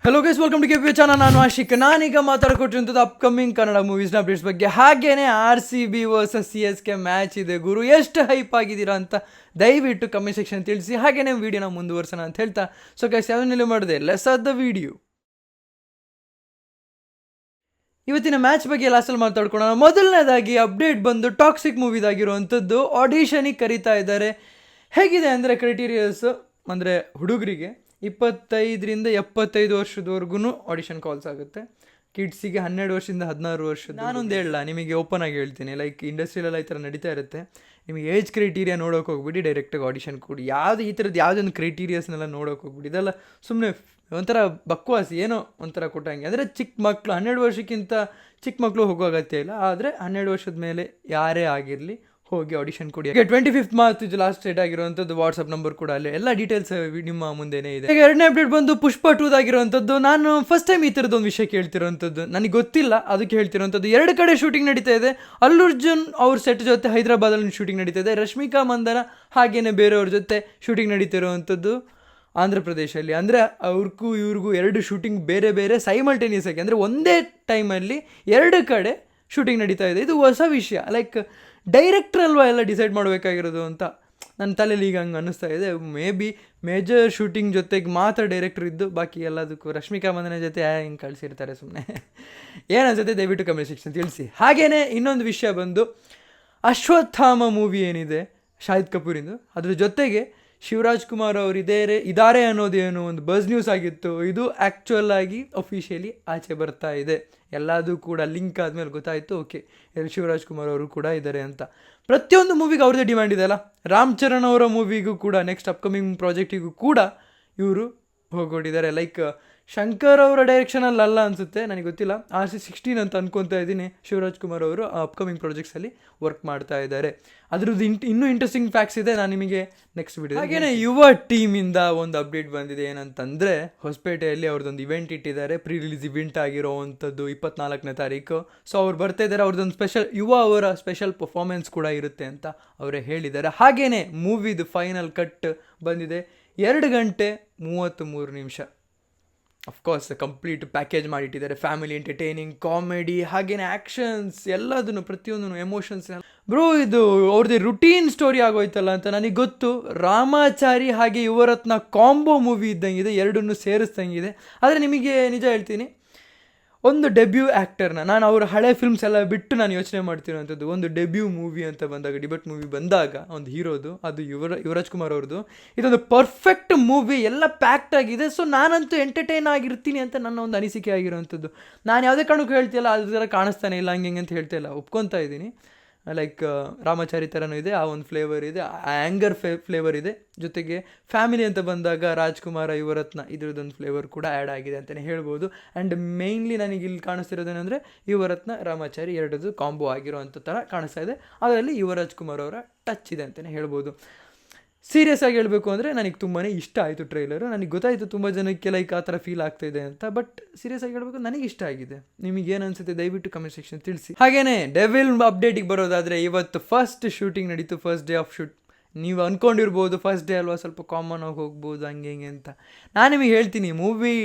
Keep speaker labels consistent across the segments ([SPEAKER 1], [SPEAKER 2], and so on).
[SPEAKER 1] Hello guys, welcome to KP channel. ನಾನು ಆಶಿಕ್. ನಾನೀಗ ಮಾತಾಡ್ಕೊಟ್ಟಿರುವಂಥದ್ದು ಅಪ್ಕಮಿಂಗ್ ಕನ್ನಡ ಮೂವೀಸ್ನ ಅಪ್ಡೇಟ್ಸ್ ಬಗ್ಗೆ. ಹಾಗೇನೆ RCB ವರ್ಸಸ್ CSK ಮ್ಯಾಚ್ ಇದೆ ಗುರು. ಎಷ್ಟು ಹೈಪ್ ಆಗಿದ್ದೀರಾ ಅಂತ ದಯವಿಟ್ಟು ಕಮೆಂಟ್ ಸೆಕ್ಷನ್ ತಿಳಿಸಿ. ಹಾಗೇನೆ ವಿಡಿಯೋನ ಮುಂದುವರ್ಸೋಣ ಅಂತ ಹೇಳ್ತಾ, ಸೊ ಗೈಸ್ ಯಾವನ್ನೆಲ್ಲ ಮಾಡಿದೆ, ಲೆಟ್ಸ್ ಸ್ಟಾರ್ಟ್ ದ ವಿಡಿಯೋ. ಇವತ್ತಿನ ಮ್ಯಾಚ್ ಬಗ್ಗೆ ಲಾಸ್ಟಲ್ಲಿ ಮಾತಾಡ್ಕೊಳ್ಳೋಣ. ಮೊದಲನೇದಾಗಿ ಅಪ್ಡೇಟ್ ಬಂದು ಟಾಕ್ಸಿಕ್ ಮೂವಿದಾಗಿರುವಂಥದ್ದು ಆಡಿಷನಿಗೆ ಕರೀತಾ ಇದ್ದಾರೆ. ಹೇಗಿದೆ ಅಂದರೆ ಕ್ರೈಟೀರಿಯಸ್ ಅಂದರೆ ಹುಡುಗರಿಗೆ 25-75 ವರ್ಷದವರೆಗೂ ಆಡಿಷನ್ ಕಾಲ್ಸ್ ಆಗುತ್ತೆ. ಕಿಡ್ಸಿಗೆ 12 ವರ್ಷದಿಂದ 16 ವರ್ಷದ. ನಾನೊಂದು ಹೇಳಲ್ಲ ನಿಮಗೆ, ಓಪನ್ ಆಗಿ ಹೇಳ್ತೀನಿ, ಲೈಕ್ ಇಂಡಸ್ಟ್ರಿಯಲ್ಲ ಈ ಥರ ನಡೀತಾ ಇರುತ್ತೆ. ನಿಮಗೆ ಏಜ್ ಕ್ರೈಟೀರಿಯಾ ನೋಡೋಕೆ ಹೋಗ್ಬಿಟ್ಟು ಡೈರೆಕ್ಟಾಗಿ ಆಡಿಷನ್ ಕೊಡಿ. ಯಾವುದು ಈ ಥರದ್ದು ಯಾವುದೊಂದು ಕ್ರೈಟೀರಿಯಾಸ್ನೆಲ್ಲ ನೋಡೋಕೆ ಹೋಗ್ಬಿಟ್ಟು ಇದೆಲ್ಲ ಸುಮ್ಮನೆ ಒಂಥರ ಬಕ್ವಾಸ್, ಏನೋ ಒಂಥರ ಕೊಟ್ಟಂಗೆ. ಅಂದರೆ ಚಿಕ್ಕ ಮಕ್ಕಳು 12 ವರ್ಷಕ್ಕಿಂತ ಚಿಕ್ಕ ಮಕ್ಕಳು ಹೋಗೋ ಅಗತ್ಯ ಇಲ್ಲ. ಆದರೆ 12 ವರ್ಷದ ಮೇಲೆ ಯಾರೇ ಆಗಿರಲಿ ಹೋಗಿ ಆಡಿಷನ್ ಕೊಡಿ. 25th ಮಾರ್ಚ್ ಲಾಸ್ಟ್ ಡೇಟ್ ಆಗಿರುವಂಥದ್ದು. ವಾಟ್ಸಪ್ ನಂಬರ್ ಕೂಡ ಅಲ್ಲಿ ಎಲ್ಲ ಡೀಟೇಲ್ಸ್ ನಿಮ್ಮ ಮುಂದೆನೇ ಇದೆ. ಈಗ ಎರಡನೇ ಅಪ್ಡೇಟ್ ಬಂದು ಪುಷ್ಪ 2 ಆಗಿರುವಂಥದ್ದು. ನಾನು ಫಸ್ಟ್ ಟೈಮ್ ಈ ಥರದ್ದೊಂದು ವಿಷಯ ಕೇಳ್ತಿರೋವಂಥದ್ದು, ನನಗೆ ಗೊತ್ತಿಲ್ಲ, ಅದಕ್ಕೆ ಹೇಳ್ತಿರೋವಂಥದ್ದು. 2 ಕಡೆ ಶೂಟಿಂಗ್ ನಡೀತಾ ಇದೆ. ಅಲ್ಲು ಅರ್ಜುನ್ ಅವ್ರ ಸೆಟ್ ಜೊತೆ ಹೈದರಾಬಾದಲ್ಲಿ ಶೂಟಿಂಗ್ ನಡೀತಾ ಇದೆ. ರಶ್ಮಿಕಾ ಮಂದನ ಹಾಗೇನೆ ಬೇರೆಯವ್ರ ಜೊತೆ ಶೂಟಿಂಗ್ ನಡೀತಿರುವಂಥದ್ದು ಆಂಧ್ರ ಪ್ರದೇಶಲ್ಲಿ. ಅಂದರೆ ಅವ್ರಿಗೂ ಇವ್ರಿಗೂ 2 ಶೂಟಿಂಗ್ ಬೇರೆ ಬೇರೆ ಸೈಮಲ್ಟೇನಿಯಸ್ ಆಗಿ, ಅಂದರೆ ಒಂದೇ ಟೈಮಲ್ಲಿ 2 ಕಡೆ ಶೂಟಿಂಗ್ ನಡೀತಾ ಇದೆ. ಇದು ಹೊಸ ವಿಷಯ. ಲೈಕ್ ಡೈರೆಕ್ಟ್ರ್ ಅಲ್ವಾ ಎಲ್ಲ ಡಿಸೈಡ್ ಮಾಡಬೇಕಾಗಿರೋದು ಅಂತ ನನ್ನ ತಲೆಯಲ್ಲಿ ಈಗ ಹಂಗೆ ಅನ್ನಿಸ್ತಾ ಇದೆ. ಮೇ ಬಿ ಮೇಜರ್ ಶೂಟಿಂಗ್ ಜೊತೆಗೆ ಮಾತ್ರ ಡೈರೆಕ್ಟ್ರ್ ಇದ್ದು ಬಾಕಿ ಎಲ್ಲದಕ್ಕೂ ರಶ್ಮಿಕಾ ಮಂದನ ಜೊತೆ ಹಿಂಗೆ ಕಳಿಸಿರ್ತಾರೆ ಸುಮ್ಮನೆ. ಏನನ್ಸುತ್ತೆ ದಯವಿಟ್ಟು ಕಮೆಂಟ್ ಸೆಕ್ಷನ್ ತಿಳಿಸಿ. ಹಾಗೆಯೇ ಇನ್ನೊಂದು ವಿಷಯ ಬಂದು ಅಶ್ವತ್ಥಾಮ ಮೂವಿ ಏನಿದೆ ಶಾಹಿದ್ ಕಪೂರಿಂದು, ಅದ್ರ ಜೊತೆಗೆ ಶಿವರಾಜ್ ಕುಮಾರ್ ಅವರು ಇದ್ದಾರೆ ಅನ್ನೋದೇನು ಒಂದು ಬಸ್ ನ್ಯೂಸ್ ಆಗಿತ್ತು. ಇದು ಆ್ಯಕ್ಚುಯಲ್ ಆಗಿ ಅಫಿಷಿಯಲಿ ಆಚೆ ಬರ್ತಾ ಇದೆ. ಎಲ್ಲದೂ ಕೂಡ ಲಿಂಕ್ ಆದಮೇಲೆ ಗೊತ್ತಾಯಿತು, ಓಕೆ ಶಿವರಾಜ್ ಕುಮಾರ್ ಅವರು ಕೂಡ ಇದ್ದಾರೆ ಅಂತ. ಪ್ರತಿಯೊಂದು ಮೂವಿಗೆ ಅವ್ರದ್ದೇ ಡಿಮ್ಯಾಂಡ್ ಇದೆಯಲ್ಲ. ರಾಮ್ ಚರಣ್ ಅವರ ಮೂವಿಗೂ ಕೂಡ, ನೆಕ್ಸ್ಟ್ ಅಪ್ಕಮಿಂಗ್ ಪ್ರಾಜೆಕ್ಟಿಗೂ ಕೂಡ ಇವರು ಹೋಗ್ಕೊಂಡಿದ್ದಾರೆ. ಲೈಕ್ ಶಂಕರ್ ಅವರ ಡೈರೆಕ್ಷನಲ್ಲಿ ಅಲ್ಲ ಅನಿಸುತ್ತೆ, ನನಗೆ ಗೊತ್ತಿಲ್ಲ. RC16 ಅಂತ ಅನ್ಕೊತಾ ಇದ್ದೀನಿ. ಶಿವರಾಜ್ ಕುಮಾರ್ ಅವರು ಅಪ್ಕಮಿಂಗ್ ಪ್ರಾಜೆಕ್ಟ್ಸಲ್ಲಿ ವರ್ಕ್ ಮಾಡ್ತಾ ಇದ್ದಾರೆ. ಅದ್ರದ್ದು ಇನ್ನೂ ಇಂಟ್ರೆಸ್ಟಿಂಗ್ ಫ್ಯಾಕ್ಟ್ಸ್ ಇದೆ, ನಾನು ನಿಮಗೆ ನೆಕ್ಸ್ಟ್ ವಿಡಿಯೋ. ಹಾಗೆಯೇ ಯುವ ಟೀಮಿಂದ ಒಂದು ಅಪ್ಡೇಟ್ ಬಂದಿದೆ. ಏನಂತಂದರೆ ಹೊಸಪೇಟೆಯಲ್ಲಿ ಅವ್ರದ್ದೊಂದು ಇವೆಂಟ್ ಇಟ್ಟಿದ್ದಾರೆ. ಪ್ರೀ ರಿಲೀಸ್ ಇವೆಂಟ್ ಆಗಿರೋವಂಥದ್ದು 24ನೇ ತಾರೀಕು. ಸೊ ಅವ್ರು ಬರ್ತಾ ಇದ್ದಾರೆ. ಅವ್ರದ್ದೊಂದು ಸ್ಪೆಷಲ್ ಅವರ ಸ್ಪೆಷಲ್ ಪರ್ಫಾರ್ಮೆನ್ಸ್ ಕೂಡ ಇರುತ್ತೆ ಅಂತ ಅವರೇ ಹೇಳಿದ್ದಾರೆ. ಹಾಗೆಯೇ ಮೂವಿದು ಫೈನಲ್ ಕಟ್ ಬಂದಿದೆ. 2 ಗಂಟೆ 33 ನಿಮಿಷ. ಅಫ್ಕೋರ್ಸ್ ಕಂಪ್ಲೀಟ್ ಪ್ಯಾಕೇಜ್ ಮಾಡಿಟ್ಟಿದ್ದಾರೆ. ಫ್ಯಾಮಿಲಿ ಎಂಟರ್ಟೈನಿಂಗ್, ಕಾಮಿಡಿ, ಹಾಗೇನೆ ಆ್ಯಕ್ಷನ್ಸ್, ಎಲ್ಲದನ್ನು ಪ್ರತಿಯೊಂದು ಎಮೋಷನ್ಸ್. ಬ್ರೋ ಇದು ಅವ್ರದ್ದು ರುಟೀನ್ ಸ್ಟೋರಿ ಆಗೋಯ್ತಲ್ಲ ಅಂತ ನನಗೆ ಗೊತ್ತು. ರಾಮಾಚಾರಿ ಹಾಗೆ ಯುವರತ್ನ ಕಾಂಬೋ ಮೂವಿ ಇದ್ದಂಗಿದೆ, ಎರಡನ್ನೂ ಸೇರಿಸ್ದಂಗಿದೆ. ಆದರೆ ನಿಮಗೆ ನಿಜ ಹೇಳ್ತೀನಿ, ಒಂದು ಡೆಬ್ಯೂ ಆ್ಯಕ್ಟರ್ನ ನಾನು ಅವರ ಹಳೆ ಫಿಲ್ಮ್ಸ್ ಎಲ್ಲ ಬಿಟ್ಟು ನಾನು ಯೋಚನೆ ಮಾಡ್ತಿರೋವಂಥದ್ದು. ಒಂದು ಡೆಬ್ಯೂ ಮೂವಿ ಅಂತ ಬಂದಾಗ, ಡಿಬೆಟ್ ಮೂವಿ ಬಂದಾಗ ಒಂದು ಹೀರೋದು, ಅದು ಯುವರಾಜ್ ಕುಮಾರ್ ಅವ್ರದ್ದು. ಇದೊಂದು ಪರ್ಫೆಕ್ಟ್ ಮೂವಿ, ಎಲ್ಲ ಪ್ಯಾಕ್ಟ್ ಆಗಿದೆ. ಸೊ ನಾನಂತೂ ಎಂಟರ್ಟೈನ್ ಆಗಿರ್ತೀನಿ ಅಂತ ನನ್ನ ಒಂದು ಅನಿಸಿಕೆ ಆಗಿರೋವಂಥದ್ದು. ನಾನು ಯಾವುದೇ ಕಾರಣಕ್ಕೂ ಹೇಳ್ತಿಲ್ಲ ಅದ್ರ ಥರ ಕಾಣಿಸ್ತಾನೆ ಇಲ್ಲ ಹಂಗೆ ಅಂತ ಹೇಳ್ತಾ ಇಲ್ಲ, ಒಪ್ಕೊತಾ ಇದ್ದೀನಿ. ಲೈಕ್ ರಾಮಾಚಾರಿ ಥರನೂ ಇದೆ, ಆ ಒಂದು ಫ್ಲೇವರ್ ಇದೆ, ಆ್ಯಂಗರ್ ಫ್ಲೇವರ್ ಇದೆ. ಜೊತೆಗೆ ಫ್ಯಾಮಿಲಿ ಅಂತ ಬಂದಾಗ ರಾಜ್ಕುಮಾರ, ಯುವರತ್ನ, ಇದ್ರದ್ದೊಂದು ಫ್ಲೇವರ್ ಕೂಡ ಆ್ಯಡ್ ಆಗಿದೆ ಅಂತಲೇ ಹೇಳ್ಬೋದು. ಆ್ಯಂಡ್ ಮೇಯ್ನ್ಲಿ ನನಗೆ ಇಲ್ಲಿ ಕಾಣಿಸ್ತಿರೋದೇನೆಂದರೆ ಯುವರತ್ನ ರಾಮಾಚಾರಿ ಎರಡದು ಕಾಂಬೋ ಆಗಿರೋವಂಥ ಥರ ಕಾಣಿಸ್ತಾ ಇದೆ. ಅದರಲ್ಲಿ ಯುವರಾಜ್ ಕುಮಾರ್ ಅವರ ಟಚ್ ಇದೆ ಅಂತಲೇ ಹೇಳ್ಬೋದು. ಸೀರಿಯಸ್ ಆಗಿ ಹೇಳಬೇಕು ಅಂದರೆ ನನಗೆ ತುಂಬಾ ಇಷ್ಟ ಆಯಿತು ಟ್ರೈಲರು. ನನಗೆ ಗೊತ್ತಾಯಿತು ತುಂಬ ಜನಕ್ಕೆ ಲೈಕ್ ಆ ಥರ ಫೀಲ್ ಆಗ್ತಾಯಿದೆ ಅಂತ. ಬಟ್ ಸೀರಿಯಸ್ ಆಗಿ ಹೇಳಬೇಕು, ನನಗೆ ಇಷ್ಟ ಆಗಿದೆ. ನಿಮಗೆ ಏನು ಅನಿಸುತ್ತೆ ದಯವಿಟ್ಟು ಕಮೆಂಟ್ ಸೆಕ್ಷನ್ ತಿಳಿಸಿ. ಹಾಗೆಯೇ ಡೆವಿಲ್ ಅಪ್ಡೇಟಿಗೆ ಬರೋದಾದರೆ, ಇವತ್ತು ಫಸ್ಟ್ ಶೂಟಿಂಗ್ ನಡೀತು, ಫಸ್ಟ್ ಡೇ ಆಫ್ ಶೂಟ್. ನೀವು ಅಂದ್ಕೊಂಡಿರ್ಬೋದು ಫಸ್ಟ್ ಡೇ ಅಲ್ವಾ, ಸ್ವಲ್ಪ ಕಾಮನ್ ಆಗಿ ಹೋಗ್ಬೋದು ಹಂಗೆ ಹಿಂಗೆ ಅಂತ. ನಾನು ನಿಮಗೆ ಹೇಳ್ತೀನಿ,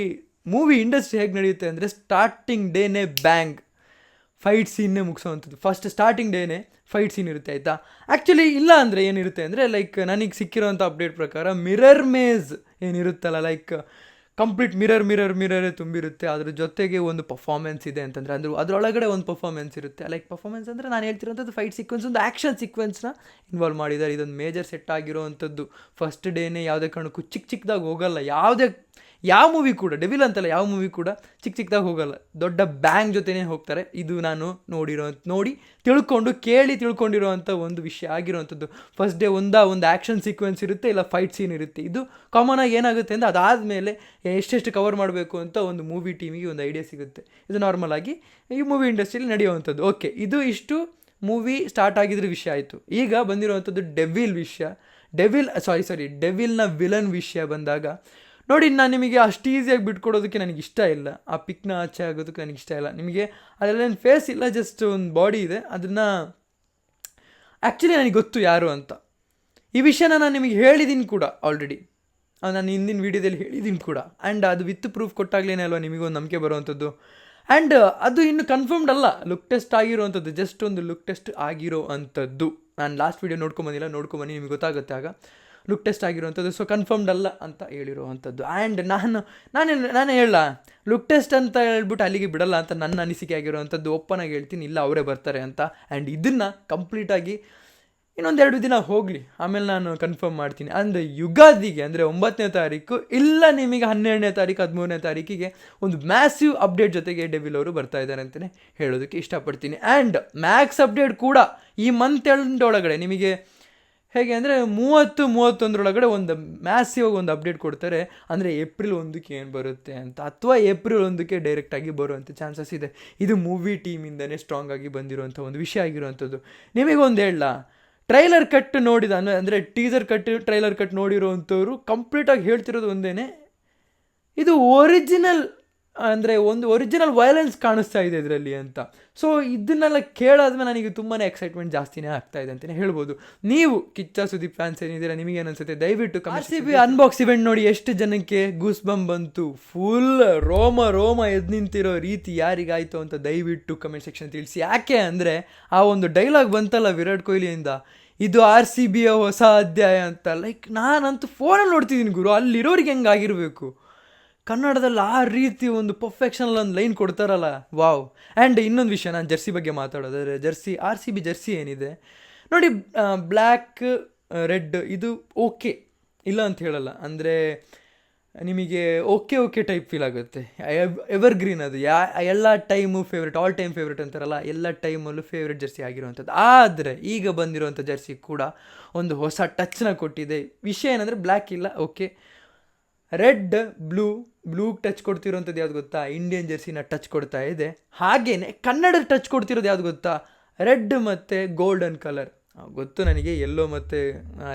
[SPEAKER 1] ಮೂವಿ ಇಂಡಸ್ಟ್ರಿ ಹೇಗೆ ನಡೆಯುತ್ತೆ ಅಂದರೆ, ಸ್ಟಾರ್ಟಿಂಗ್ ಡೇನೇ ಬ್ಯಾಂಗ್ ಫೈಟ್ ಸೀನ್ನೇ ಮುಗಿಸೋವಂಥದ್ದು. ಫಸ್ಟ್ ಸ್ಟಾರ್ಟಿಂಗ್ ಡೇನೇ ಫೈಟ್ ಸೀನ್ ಇರುತ್ತೆ, ಆಯಿತಾ. ಆ್ಯಕ್ಚುಲಿ ಇಲ್ಲ ಅಂದರೆ ಏನಿರುತ್ತೆ ಅಂದರೆ, ಲೈಕ್ ನನಗೆ ಸಿಕ್ಕಿರೋಂಥ ಅಪ್ಡೇಟ್ ಪ್ರಕಾರ ಮಿರರ್ ಮೇಜ್ ಏನಿರುತ್ತಲ್ಲ, ಲೈಕ್ ಕಂಪ್ಲೀಟ್ ಮಿರರೇ ತುಂಬಿರುತ್ತೆ. ಅದ್ರ ಜೊತೆಗೆ ಒಂದು ಪರ್ಫಾರ್ಮೆನ್ಸ್ ಇದೆ ಅಂತಂದರೆ, ಅದರೊಳಗಡೆ ಒಂದು ಪರ್ಫಾರ್ಮೆನ್ಸ್ ಇರುತ್ತೆ. ಲೈಕ್ ಪರ್ಫಾರ್ಮೆನ್ಸ್ ಅಂದರೆ ನಾನು ಹೇಳ್ತಿರೋಂಥದ್ದು ಫೈಟ್ ಸೀಕ್ವೆನ್ಸ್, ಒಂದು ಆ್ಯಕ್ಷನ್ ಸೀಕ್ವೆನ್ಸ್ನ ಇನ್ವಾಲ್ವ್ ಮಾಡಿದ್ದಾರೆ. ಇದೊಂದು ಮೇಜರ್ ಸೆಟ್ ಆಗಿರೋವಂಥದ್ದು. ಫಸ್ಟ್ ಡೇನೇ ಯಾವುದೇ ಕಾರಣಕ್ಕೂ ಚಿಕ್ಕದಾಗಿ ಹೋಗಲ್ಲ. ಯಾವ ಮೂವಿ ಕೂಡ, ಡೆವಿಲ್ ಅಂತಲ್ಲ, ಯಾವ ಮೂವಿ ಕೂಡ ಚಿಕ್ಕದಾಗಿ ಹೋಗಲ್ಲ, ದೊಡ್ಡ ಬ್ಯಾಂಗ್ ಜೊತೆನೇ ಹೋಗ್ತಾರೆ. ಇದು ನಾನು ತಿಳ್ಕೊಂಡಿರೋವಂಥ ಒಂದು ವಿಷಯ ಆಗಿರೋವಂಥದ್ದು. ಫಸ್ಟ್ ಡೇ ಒಂದು ಆ್ಯಕ್ಷನ್ ಸೀಕ್ವೆನ್ಸ್ ಇರುತ್ತೆ, ಇಲ್ಲ ಫೈಟ್ ಸೀನ್ ಇರುತ್ತೆ. ಇದು ಕಾಮನಾಗಿ ಏನಾಗುತ್ತೆ ಅಂದರೆ, ಅದಾದಮೇಲೆ ಎಷ್ಟೆಷ್ಟು ಕವರ್ ಮಾಡಬೇಕು ಅಂತ ಒಂದು ಮೂವಿ ಟೀಮಿಗೆ ಒಂದು ಐಡಿಯಾ ಸಿಗುತ್ತೆ. ಇದು ನಾರ್ಮಲ್ ಆಗಿ ಈ ಮೂವಿ ಇಂಡಸ್ಟ್ರಿಯಲ್ಲಿ ನಡೆಯುವಂಥದ್ದು. ಓಕೆ, ಇದು ಇಷ್ಟು ಮೂವಿ ಸ್ಟಾರ್ಟ್ ಆಗಿದ್ರ ವಿಷಯ ಆಯಿತು. ಈಗ ಬಂದಿರುವಂಥದ್ದು ಡೆವಿಲ್ನ ವಿಲನ್ ವಿಷಯ ಬಂದಾಗ ನೋಡಿ, ನಾನು ನಿಮಗೆ ಅಷ್ಟು ಈಸಿಯಾಗಿ ಬಿಟ್ಕೊಡೋದಕ್ಕೆ ನನಗೆ ಇಷ್ಟ ಇಲ್ಲ. ಆ ಪಿಕ್ನ ಆಚೆ ಆಗೋದಕ್ಕೆ ನನಗೆ ಇಷ್ಟ ಇಲ್ಲ. ನಿಮಗೆ ಅದರಲ್ಲೇನು ಫೇಸ್ ಇಲ್ಲ, ಜಸ್ಟ್ ಒಂದು ಬಾಡಿ ಇದೆ. ಅದನ್ನು ಆ್ಯಕ್ಚುಲಿ ನನಗೆ ಗೊತ್ತು ಯಾರು ಅಂತ. ಈ ವಿಷಯನ ನಾನು ನಿಮಗೆ ಹೇಳಿದ್ದೀನಿ ಕೂಡ ಆಲ್ರೆಡಿ. ನಾನು ಹಿಂದಿನ ವೀಡಿಯೋದಲ್ಲಿ ಹೇಳಿದ್ದೀನಿ ಕೂಡ. ಆ್ಯಂಡ್ ಅದು ವಿತ್ ಪ್ರೂಫ್ ಕೊಟ್ಟಾಗಲೇ ಅಲ್ವಾ ನಿಮಗೊಂದು ನಂಬಿಕೆ ಬರುವಂಥದ್ದು. ಆ್ಯಂಡ್ ಅದು ಇನ್ನು ಕನ್ಫರ್ಮ್ಡ್ ಅಲ್ಲ, ಲುಕ್ ಟೆಸ್ಟ್ ಆಗಿರೋವಂಥದ್ದು, ಜಸ್ಟ್ ಒಂದು ಲುಕ್ ಟೆಸ್ಟ್ ಆಗಿರೋ ಅಂಥದ್ದು. ನಾನು ಲಾಸ್ಟ್ ವೀಡಿಯೋ ನೋಡ್ಕೊಂಬಂದಿಲ್ಲ, ನೋಡ್ಕೊಂಬನ್ನಿ, ನಿಮಗೆ ಗೊತ್ತಾಗುತ್ತೆ ಆಗ. ಲುಕ್ ಟೆಸ್ಟ್ ಆಗಿರೋವಂಥದ್ದು, ಸೊ ಕನ್ಫರ್ಮ್ಡ್ ಅಲ್ಲ ಅಂತ ಹೇಳಿರುವಂಥದ್ದು. ಆ್ಯಂಡ್ ನಾನು ಹೇಳ ಲುಕ್ ಟೆಸ್ಟ್ ಅಂತ ಹೇಳ್ಬಿಟ್ಟು ಅಲ್ಲಿಗೆ ಬಿಡಲ್ಲ ಅಂತ ನನ್ನ ಅನಿಸಿಕೆ ಆಗಿರುವಂಥದ್ದು. ಓಪನಾಗಿ ಹೇಳ್ತೀನಿ, ಇಲ್ಲ ಅವರೇ ಬರ್ತಾರೆ ಅಂತ. ಆ್ಯಂಡ್ ಇದನ್ನು ಕಂಪ್ಲೀಟಾಗಿ ಇನ್ನೊಂದು 2 ದಿನ ಹೋಗಲಿ, ಆಮೇಲೆ ನಾನು ಕನ್ಫರ್ಮ್ ಮಾಡ್ತೀನಿ. ಅಂದರೆ ಯುಗಾದಿಗೆ, ಅಂದರೆ 9ನೇ ತಾರೀಕು ಇಲ್ಲ ನಿಮಗೆ 12ನೇ ತಾರೀಕು 13ನೇ ತಾರೀಕಿಗೆ ಒಂದು ಮ್ಯಾಸಿವ್ ಅಪ್ಡೇಟ್ ಜೊತೆಗೆ ಡೆವಿಲ್ ಅವರು ಬರ್ತಾ ಇದ್ದಾರೆ ಅಂತಲೇ ಹೇಳೋದಕ್ಕೆ ಇಷ್ಟಪಡ್ತೀನಿ. ಆ್ಯಂಡ್ ಮ್ಯಾಕ್ಸ್ ಅಪ್ಡೇಟ್ ಕೂಡ ಈ ಮಂತ್ ಎಂಡ್ ಒಳಗಡೆ ನಿಮಗೆ ಹೇಗೆ ಅಂದರೆ 30-31 ಒಂದು ಮ್ಯಾಸಿವ್ ಒಂದು ಅಪ್ಡೇಟ್ ಕೊಡ್ತಾರೆ. ಅಂದರೆ ಏಪ್ರಿಲ್ 1ಕ್ಕೆ ಏನು ಬರುತ್ತೆ ಅಂತ, ಅಥವಾ ಏಪ್ರಿಲ್ 1ಕ್ಕೆ ಡೈರೆಕ್ಟಾಗಿ ಬರುವಂಥ ಚಾನ್ಸಸ್ ಇದೆ. ಇದು ಮೂವಿ ಟೀಮಿಂದನೇ ಸ್ಟ್ರಾಂಗ್ ಆಗಿ ಬಂದಿರುವಂಥ ಒಂದು ವಿಷಯ ಆಗಿರುವಂಥದ್ದು. ನಿಮಗೊಂದು ಹೇಳ, ಟ್ರೈಲರ್ ಕಟ್ ನೋಡಿದ ಅಂದರೆ ಟೀಸರ್ ಕಟ್, ಟ್ರೈಲರ್ ಕಟ್ ನೋಡಿರೋವಂಥವ್ರು ಕಂಪ್ಲೀಟಾಗಿ ಹೇಳ್ತಿರೋದು ಒಂದೇ, ಇದು ಒರಿಜಿನಲ್ ಅಂದರೆ ಒಂದು ಒರಿಜಿನಲ್ ವೈಲೆನ್ಸ್ ಕಾಣಿಸ್ತಾ ಇದೆ ಇದರಲ್ಲಿ ಅಂತ. ಸೊ ಇದನ್ನೆಲ್ಲ ಕೇಳಾದ್ಮೇಲೆ ನನಗೆ ತುಂಬಾ ಎಕ್ಸೈಟ್ಮೆಂಟ್ ಜಾಸ್ತಿನೇ ಆಗ್ತಾ ಇದೆ ಅಂತಲೇ ಹೇಳ್ಬೋದು. ನೀವು ಕಿಚ್ಚ ಸುದೀಪ್ ಫ್ಯಾನ್ಸ್ ಏನಿದ್ದೀರಾ, ನಿಮಗೇನು ಅನಿಸುತ್ತೆ ದಯವಿಟ್ಟು RCB ಅನ್ಬಾಕ್ಸ್ ಇವೆಂಟ್ ನೋಡಿ ಎಷ್ಟು ಜನಕ್ಕೆ ಗೂಸ್ ಬಂಪ್ ಬಂತು, ಫುಲ್ ರೋಮ ಎದ್ದು ನಿಂತಿರೋ ರೀತಿ ಯಾರಿಗಾಯಿತು ಅಂತ ದಯವಿಟ್ಟು ಕಮೆಂಟ್ ಸೆಕ್ಷನ್ ತಿಳಿಸಿ. ಯಾಕೆ ಅಂದರೆ ಆ ಒಂದು ಡೈಲಾಗ್ ಬಂತಲ್ಲ ವಿರಾಟ್ ಕೊಹ್ಲಿಯಿಂದ, ಇದು RCBಯ ಹೊಸ ಅಧ್ಯಾಯ ಅಂತ. ಲೈಕ್ ನಾನಂತೂ ಫೋನಲ್ಲಿ ನೋಡ್ತಿದ್ದೀನಿ ಗುರು, ಅಲ್ಲಿರೋರಿಗೆ ಹೆಂಗಾಗಿರಬೇಕು. ಕನ್ನಡದಲ್ಲಿ ಆ ರೀತಿ ಒಂದು ಪರ್ಫೆಕ್ಷನಲ್ ಒಂದು ಲೈನ್ ಕೊಡ್ತಾರಲ್ಲ, ವಾವ್. ಆ್ಯಂಡ್ ಇನ್ನೊಂದು ವಿಷಯ, ನಾನು ಜರ್ಸಿ ಬಗ್ಗೆ ಮಾತಾಡೋದಾದರೆ, ಜರ್ಸಿ RCB ಜರ್ಸಿ ಏನಿದೆ ನೋಡಿ, ಬ್ಲ್ಯಾಕ್ ರೆಡ್ ಇದು ಓಕೆ, ಇಲ್ಲ ಅಂತ ಹೇಳಲ್ಲ. ಅಂದರೆ ನಿಮಗೆ ಓಕೆ ಟೈಪ್ ಫೀಲ್ ಆಗುತ್ತೆ. ಎವರ್ಗ್ರೀನ್ ಅದು, ಎಲ್ಲ time favourite, all time favourite ಅಂತಾರಲ್ಲ, ಎಲ್ಲ ಟೈಮಲ್ಲೂ ಫೇವ್ರೆಟ್ ಜರ್ಸಿ ಆಗಿರುವಂಥದ್ದು. ಆದರೆ ಈಗ ಬಂದಿರುವಂಥ ಜರ್ಸಿ ಕೂಡ ಒಂದು ಹೊಸ ಟಚ್ನ ಕೊಟ್ಟಿದೆ. ವಿಷಯ ಏನಂದರೆ ಬ್ಲ್ಯಾಕ್ ಇಲ್ಲ, ಓಕೆ, ರೆಡ್ ಬ್ಲೂ ಟಚ್ ಕೊಡ್ತಿರೋಂಥದ್ದು ಯಾವ್ದು ಗೊತ್ತಾ, ಇಂಡಿಯನ್ ಜರ್ಸಿನ ಟಚ್ ಕೊಡ್ತಾ ಇದೆ. ಹಾಗೇನೆ ಕನ್ನಡದ ಟಚ್ ಕೊಡ್ತಿರೋದು ಯಾವ್ದು ಗೊತ್ತಾ, ರೆಡ್ ಮತ್ತು ಗೋಲ್ಡನ್ ಕಲರ್. ಗೊತ್ತು ನನಗೆ ಯೆಲ್ಲೋ ಮತ್ತು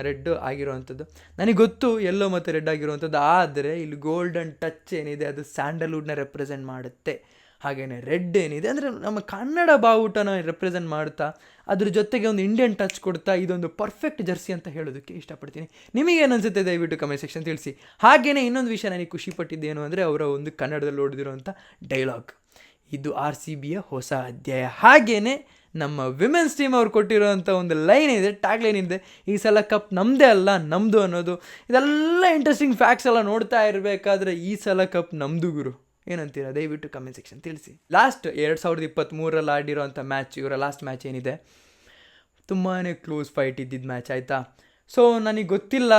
[SPEAKER 1] ರೆಡ್ ಆಗಿರೋವಂಥದ್ದು, ನನಗೆ ಗೊತ್ತು ಯೆಲ್ಲೋ ಮತ್ತು ರೆಡ್ ಆಗಿರುವಂಥದ್ದು. ಆದರೆ ಇಲ್ಲಿ ಗೋಲ್ಡನ್ ಟಚ್ ಏನಿದೆ ಅದು ಸ್ಯಾಂಡಲ್ವುಡ್ನ ರೆಪ್ರೆಸೆಂಟ್ ಮಾಡುತ್ತೆ. ಹಾಗೆಯೇ ರೆಡ್ ಏನಿದೆ ಅಂದರೆ ನಮ್ಮ ಕನ್ನಡ ಬಾವುಟನ ರೆಪ್ರೆಸೆಂಟ್ ಮಾಡ್ತಾ ಅದ್ರ ಜೊತೆಗೆ ಒಂದು ಇಂಡಿಯನ್ ಟಚ್ ಕೊಡ್ತಾ ಇದೊಂದು ಪರ್ಫೆಕ್ಟ್ ಜರ್ಸಿ ಅಂತ ಹೇಳೋದಕ್ಕೆ ಇಷ್ಟಪಡ್ತೀನಿ. ನಿಮಗೇನು ಅನಿಸುತ್ತೆ ದಯವಿಟ್ಟು ಕಮೆಂಟ್ ಸೆಕ್ಷನ್ ತಿಳಿಸಿ. ಹಾಗೆಯೇ ಇನ್ನೊಂದು ವಿಷಯ ನನಗೆ ಖುಷಿ ಪಟ್ಟಿದ್ದೇನು ಅಂದರೆ ಅವರ ಒಂದು ಕನ್ನಡದಲ್ಲಿ ಓಡಿದಿರುವಂಥ ಡೈಲಾಗ್, ಇದು RCBಯ ಹೊಸ ಅಧ್ಯಾಯ. ಹಾಗೆಯೇ ನಮ್ಮ ವಿಮೆನ್ಸ್ ಟೀಮ್ ಅವ್ರು ಕೊಟ್ಟಿರೋವಂಥ ಒಂದು ಲೈನ್ ಇದೆ, ಟ್ಯಾಗ್ ಲೈನ್ ಇದೆ, ಈ ಸಲ ಕಪ್ ನಮ್ಮದೇ ಅಲ್ಲ ನಮ್ಮದು ಅನ್ನೋದು. ಇದೆಲ್ಲ ಇಂಟ್ರೆಸ್ಟಿಂಗ್ ಫ್ಯಾಕ್ಟ್ಸ್ ಎಲ್ಲ ನೋಡ್ತಾ ಇರಬೇಕಾದ್ರೆ ಈ ಸಲ ಕಪ್ ನಮ್ಮದು ಗುರು, ಏನಂತೀರಾ ದಯವಿಟ್ಟು ಕಮೆಂಟ್ ಸೆಕ್ಷನ್ ತಿಳಿಸಿ. ಲಾಸ್ಟ್ 2023 ಆಡಿರೋವಂಥ ಮ್ಯಾಚ್, ಇವರ ಲಾಸ್ಟ್ ಮ್ಯಾಚ್ ಏನಿದೆ ತುಂಬಾ ಕ್ಲೋಸ್ ಫೈಟ್ ಇದ್ದಿದ್ದು ಮ್ಯಾಚ್, ಆಯಿತಾ. ಸೊ ನನಗೆ ಗೊತ್ತಿಲ್ಲ,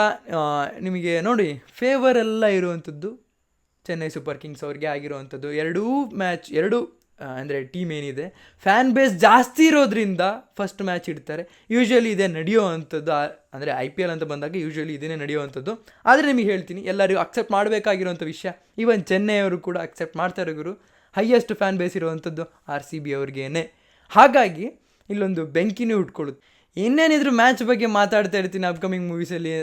[SPEAKER 1] ನಿಮಗೆ ನೋಡಿ ಫೇವರ್ ಎಲ್ಲ ಇರುವಂಥದ್ದು ಚೆನ್ನೈ ಸೂಪರ್ ಕಿಂಗ್ಸ್ ಅವ್ರಿಗೆ ಆಗಿರುವಂಥದ್ದು. ಎರಡು ಅಂದರೆ ಟೀಮ್ ಏನಿದೆ ಫ್ಯಾನ್ ಬೇಸ್ ಜಾಸ್ತಿ ಇರೋದ್ರಿಂದ ಫಸ್ಟ್ ಮ್ಯಾಚ್ ಇಡ್ತಾರೆ. ಯೂಶ್ವಲಿ ಇದೇ ನಡೆಯೋ ಅಂಥದ್ದು, ಅಂದರೆ IPL ಅಂತ ಬಂದಾಗ ಯೂಶ್ವಲಿ ಇದೇ ನಡೆಯುವಂಥದ್ದು. ಆದರೆ ನಿಮಗೆ ಹೇಳ್ತೀನಿ, ಎಲ್ಲರಿಗೂ ಅಕ್ಸೆಪ್ಟ್ ಮಾಡಬೇಕಾಗಿರೋಂಥ ವಿಷಯ, ಈವನ್ ಚೆನ್ನೈ ಅವರು ಕೂಡ ಅಕ್ಸೆಪ್ಟ್ ಮಾಡ್ತಾರೆ ಗುರು. ಹೈಯೆಸ್ಟ್ ಫ್ಯಾನ್ ಬೇಸ್ ಇರುವಂಥದ್ದು RCB ಅವ್ರಿಗೇನೆ. ಹಾಗಾಗಿ ಇಲ್ಲೊಂದು ಬೆಂಕಿನೇ ಹುಟ್ಕೊಳ್ಳುತ್ತೆ. ಇನ್ನೇನಿದ್ರು ಮ್ಯಾಚ್ ಬಗ್ಗೆ ಮಾತಾಡ್ತಾ ಇರ್ತೀನಿ ಅಪ್ಕಮಿಂಗ್ ಮೂವೀಸಲ್ಲಿ,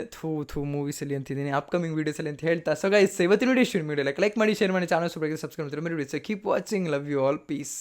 [SPEAKER 1] ಮೂವೀಸಲ್ಲಿ ಅಂತಿದ್ದೀನಿ, ಅಪ್ಕಮಿಂಗ್ ವೀಡಿಯೋಸಲ್ಲಿ ಅಂತ ಹೇಳ್ತಾ. ಸೊ ಗೈಸ್, ಇವತ್ತಿನ ವಿಡಿಯೋ ಲೈಕ್ ಮಾಡಿ, ಶೇರ್ ಮಾಡಿ, ಚಾನಲ್ ಸಬ್ಸ್ಕ್ರೈಬ್ ಮಾಡಿ, keep watching, love you all, piece.